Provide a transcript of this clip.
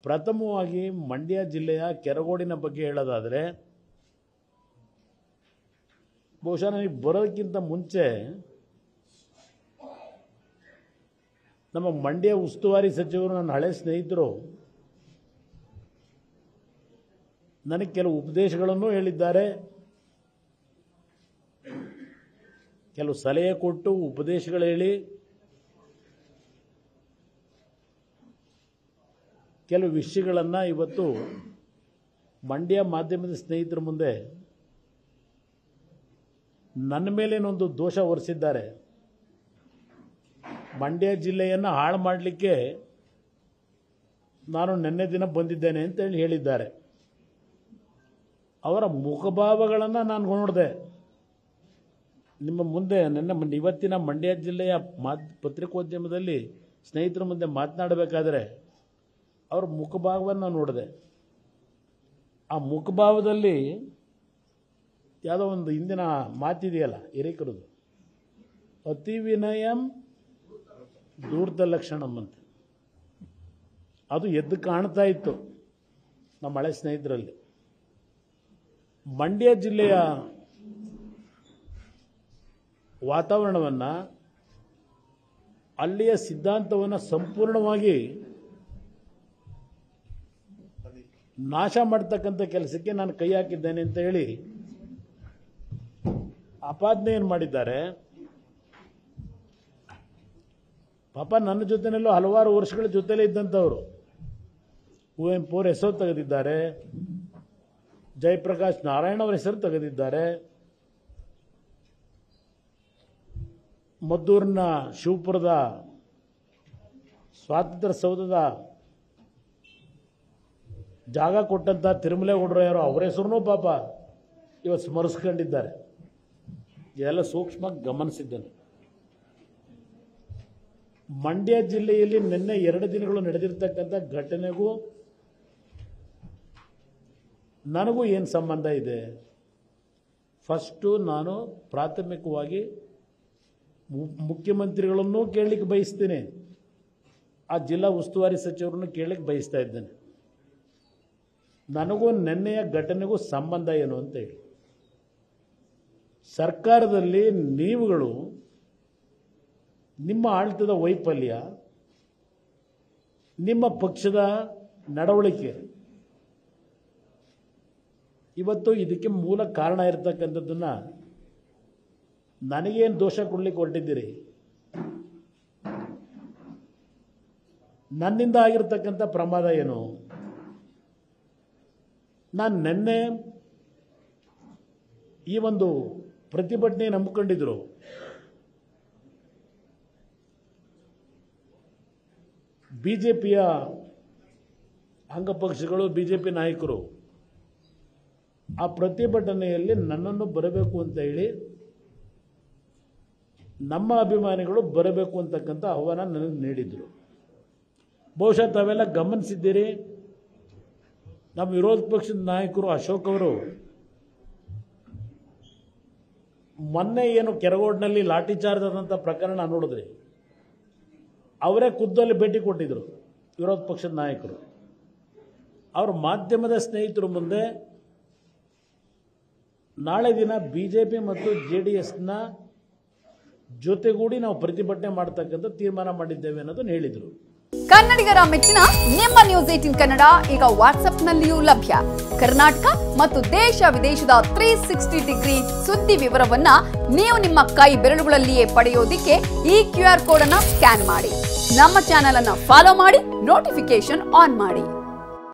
ಪ್ರಥಮವಾಗಿ ಮಂಡ್ಯ ಜಿಲ್ಲೆಯ ಕೆರಗೋಡಿನ ಬಗ್ಗೆ ಹೇಳೋದಾದರೆ, ಬಹುಶಃ ನನಗೆ ಬರೋದಕ್ಕಿಂತ ಮುಂಚೆ ನಮ್ಮ ಮಂಡ್ಯ ಉಸ್ತುವಾರಿ ಸಚಿವರು, ನನ್ನ ಹಳೆ ಸ್ನೇಹಿತರು, ನನಗೆ ಕೆಲವು ಉಪದೇಶಗಳನ್ನು ಹೇಳಿದ್ದಾರೆ. ಕೆಲವು ಸಲಹೆ ಕೊಟ್ಟು ಉಪದೇಶಗಳು ಹೇಳಿ ಕೆಲವು ವಿಷಯಗಳನ್ನು ಇವತ್ತು ಮಂಡ್ಯ ಮಾಧ್ಯಮದ ಸ್ನೇಹಿತರ ಮುಂದೆ ನನ್ನ ಮೇಲೇನೊಂದು ದೋಷ ಹೊರಿಸಿದ್ದಾರೆ. ಮಂಡ್ಯ ಜಿಲ್ಲೆಯನ್ನು ಹಾಳು ಮಾಡಲಿಕ್ಕೆ ನಾನು ನಿನ್ನೆ ದಿನ ಬಂದಿದ್ದೇನೆ ಅಂತೇಳಿ ಹೇಳಿದ್ದಾರೆ. ಅವರ ಮುಖಭಾವಗಳನ್ನು ನಾನು ನೋಡಿದೆ. ನಿಮ್ಮ ಮುಂದೆ ಇವತ್ತಿನ ಮಂಡ್ಯ ಜಿಲ್ಲೆಯ ಪತ್ರಿಕೋದ್ಯಮದಲ್ಲಿ ಸ್ನೇಹಿತರ ಮುಂದೆ ಮಾತನಾಡಬೇಕಾದ್ರೆ ಅವರ ಮುಖಭಾವವನ್ನು ನೋಡಿದೆ. ಆ ಮುಖಭಾವದಲ್ಲಿ ಯಾವುದೋ ಒಂದು ಹಿಂದಿನ ಮಾತಿದೆಯಲ್ಲ ಹಿರೇಕರದು, ಅತಿ ವಿನಯಂ ದೂರ್ತ ಲಕ್ಷಣಂ ಅಂತ, ಅದು ಎದ್ದು ಕಾಣ್ತಾ ಇತ್ತು ನಮ್ಮ ಹಳೆ ಸ್ನೇಹಿತರಲ್ಲಿ. ಮಂಡ್ಯ ಜಿಲ್ಲೆಯ ವಾತಾವರಣವನ್ನು, ಅಲ್ಲಿಯ ಸಿದ್ಧಾಂತವನ್ನು ಸಂಪೂರ್ಣವಾಗಿ ನಾಶ ಮಾಡ್ತಕ್ಕಂಥ ಕೆಲಸಕ್ಕೆ ನಾನು ಕೈ ಹಾಕಿದ್ದೇನೆ ಅಂತ ಹೇಳಿ ಆಪಾದನೆ ಏನು ಮಾಡಿದ್ದಾರೆ. ಪಾಪ ನನ್ನ ಜೊತೆನಲ್ಲೂ ಹಲವಾರು ವರ್ಷಗಳ ಜೊತೆಲೇ ಇದ್ದಂಥವರು. ಕುವೆಂಪು ಅವರ ಹೆಸರು ತೆಗೆದಿದ್ದಾರೆ, ಜಯಪ್ರಕಾಶ್ ನಾರಾಯಣ ಅವರ ಹೆಸರು ತೆಗೆದಿದ್ದಾರೆ, ಮದ್ದೂರಿನ ಶಿವಪುರದ ಸ್ವಾತಂತ್ರ್ಯ ಸೌಧದ ಜಾಗ ಕೊಟ್ಟಂಥ ತಿರುಮಲೇಗೌಡರು ಯಾರೋ ಅವರ ಹೆಸರು ಪಾಪ ಇವತ್ತು ಸ್ಮರಿಸ್ಕೊಂಡಿದ್ದಾರೆ. ಇದೆಲ್ಲ ಸೂಕ್ಷ್ಮವಾಗಿ ಗಮನಿಸಿದ್ದೇನೆ. ಮಂಡ್ಯ ಜಿಲ್ಲೆಯಲ್ಲಿ ನಿನ್ನೆ 2 ದಿನಗಳು ನಡೆದಿರ್ತಕ್ಕಂಥ ಘಟನೆಗೂ ನನಗೂ ಏನು ಸಂಬಂಧ ಇದೆ? ಫಸ್ಟು ನಾನು ಪ್ರಾಥಮಿಕವಾಗಿ ಮುಖ್ಯಮಂತ್ರಿಗಳನ್ನೂ ಕೇಳಲಿಕ್ಕೆ ಬಯಸ್ತೀನಿ, ಆ ಜಿಲ್ಲಾ ಉಸ್ತುವಾರಿ ಸಚಿವರನ್ನು ಕೇಳಲಿಕ್ಕೆ ಬಯಸ್ತಾ ಇದ್ದೇನೆ. ನನಗೂ ನಿನ್ನೆಯ ಘಟನೆಗೂ ಸಂಬಂಧ ಏನು ಅಂತ ಹೇಳಿ. ಸರ್ಕಾರದಲ್ಲಿ ನೀವುಗಳು ನಿಮ್ಮ ಆಡಳಿತದ ವೈಫಲ್ಯ, ನಿಮ್ಮ ಪಕ್ಷದ ನಡವಳಿಕೆ ಇವತ್ತು ಇದಕ್ಕೆ ಮೂಲ ಕಾರಣ ಇರತಕ್ಕಂಥದ್ದನ್ನು ನನಗೇನು ದೋಷ ಕೊಡಲಿಕ್ಕೆ ಹೊರಟಿದ್ದೀರಿ? ನನ್ನಿಂದ ಆಗಿರ್ತಕ್ಕಂಥ ಪ್ರಮಾದ ಏನು? ನಾನು ನಿನ್ನೆ ಈ ಒಂದು ಪ್ರತಿಭಟನೆ ನಂಬಿಕೊಂಡಿದ್ರು. ಬಿಜೆಪಿಯ ಅಂಗಪಕ್ಷಗಳು, ಬಿಜೆಪಿ ನಾಯಕರು ಆ ಪ್ರತಿಭಟನೆಯಲ್ಲಿ ನನ್ನನ್ನು ಬರಬೇಕು ಅಂತ ಹೇಳಿ, ನಮ್ಮ ಅಭಿಮಾನಿಗಳು ಬರಬೇಕು ಅಂತಕ್ಕಂಥ ಆಹ್ವಾನ ನನಗೆ ನೀಡಿದರು. ಬಹುಶಃ ತಾವೆಲ್ಲ ಗಮನಿಸಿದ್ದೀರಿ, ನಮ್ಮ ವಿರೋಧ ಪಕ್ಷದ ನಾಯಕರು ಅಶೋಕ್ ಅವರು ಮೊನ್ನೆ ಏನು ಕೆರಗೋಡಿನಲ್ಲಿ ಲಾಠಿ ಚಾರ್ಜ್ ಆದಂಥ ಪ್ರಕರಣ ನೋಡಿದ್ರಿ, ಅವರೇ ಖುದ್ದಲ್ಲಿ ಭೇಟಿ ಕೊಟ್ಟಿದ್ದರು ವಿರೋಧ ಪಕ್ಷದ ನಾಯಕರು. ಅವರು ಮಾಧ್ಯಮದ ಸ್ನೇಹಿತರ ಮುಂದೆ ನಾಳೆ ದಿನ ಬಿಜೆಪಿ ಮತ್ತು JDSನ ಜೊತೆಗೂಡಿ ನಾವು ಪ್ರತಿಭಟನೆ ಮಾಡ್ತಕ್ಕಂಥ ತೀರ್ಮಾನ ಮಾಡಿದ್ದೇವೆ ಅನ್ನೋದನ್ನು ಹೇಳಿದರು. ಕನ್ನಡಿಗರ ಮೆಚ್ಚಿನ ನಿಮ್ಮ ನ್ಯೂಸ್ 18 ಕನ್ನಡ ಈಗ ವಾಟ್ಸ್ಆಪ್ನಲ್ಲಿಯೂ ಲಭ್ಯ. ಕರ್ನಾಟಕ ಮತ್ತು ದೇಶ ವಿದೇಶದ 360 ಡಿಗ್ರಿ ಸುದ್ದಿ ವಿವರವನ್ನ ನೀವು ನಿಮ್ಮ ಕೈ ಬೆರಳುಗಳಲ್ಲಿಯೇ ಪಡೆಯೋದಿಕ್ಕೆ ಈ QR ಕೋಡ್ ಅನ್ನು ಸ್ಕ್ಯಾನ್ ಮಾಡಿ. ನಮ್ಮ ಚಾನೆಲ್ ಅನ್ನು ಫಾಲೋ ಮಾಡಿ, ನೋಟಿಫಿಕೇಶನ್ ಆನ್ ಮಾಡಿ.